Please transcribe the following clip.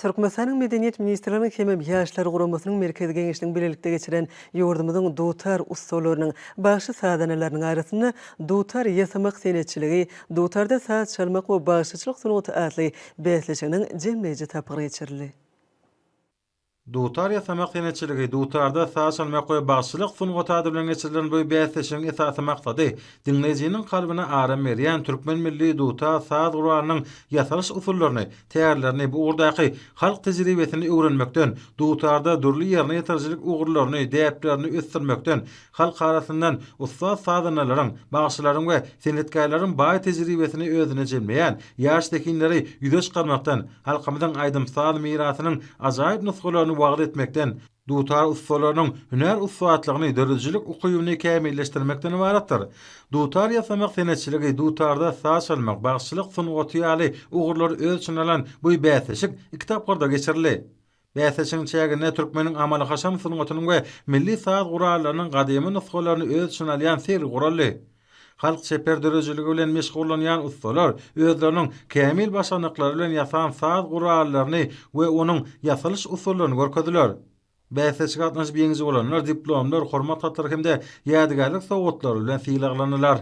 Türkmenistan'ın Medeniyet Ministrliğinin Hemem Ýaşlar Guramasının Merkezi Geňeşiniň bilelikde geçiren ýurdumyzyň dutar ustalarynyň başy sadanalarynyň arasynda dutar ýasamak senetçiligi, dutarda saz çalmak we başyçylyk sunuty adly bäsleşiginiň jemleýici tapyry geçirildi. Dutar ýasamak senetçiligi, dutarda saz çalmak we başyçylyk sunuty ady bilen geçirilen bu bäsleşigiň esasy maksady dinleýijiniň kalbyna aram berýän türkmen milli dutar saz guralynyň ýasalyş usullaryny, täýärlerini, bu urdaky halk tejribesini öwrenmekden, dutarda dürli ýerine ýetirjilik ugurlaryny, däplerini ösdürmekden, halk arasyndan usta sadanalaryň, bagşylaryň we senetkäýlerin baý tejribesini özüne jemleýän ýaş tekinleri ýüze çykarmakdan, halkymyzyň aýdymsal mirasynyň ajaýyp nuskalaryny wagt etmekden, dutar ustalarynyň hüner ustaatlygyny, dörüjilik ukybyny kämilleşdirmekden ibaratdyr. Dutar ýasamak senetçiligi, dutarda saz çalmak, bagşyçylyk sunuty ýaly ugurlary öz üçin alan bu bäsleşik iki tapgarda geçirildi. Bäsleşigiň çägine türkmeniň amaly haşam sunutynyň we milli saz gurallarynyň gadymy nuskalaryny öz üçin alýan seri gurally. Halk seper dörejiligi bilen meşgullanýan ustalar özleriniň kämil başanyklary bilen ýasan saz gurallaryny we onuň ýasalyş usullaryny görkezdiler. Bäsleşige gatnaşyp ýeňji bolanlar diplomlar, hormat hatary hemde ýadygarlyk sowatlary bilen sylaglanylar.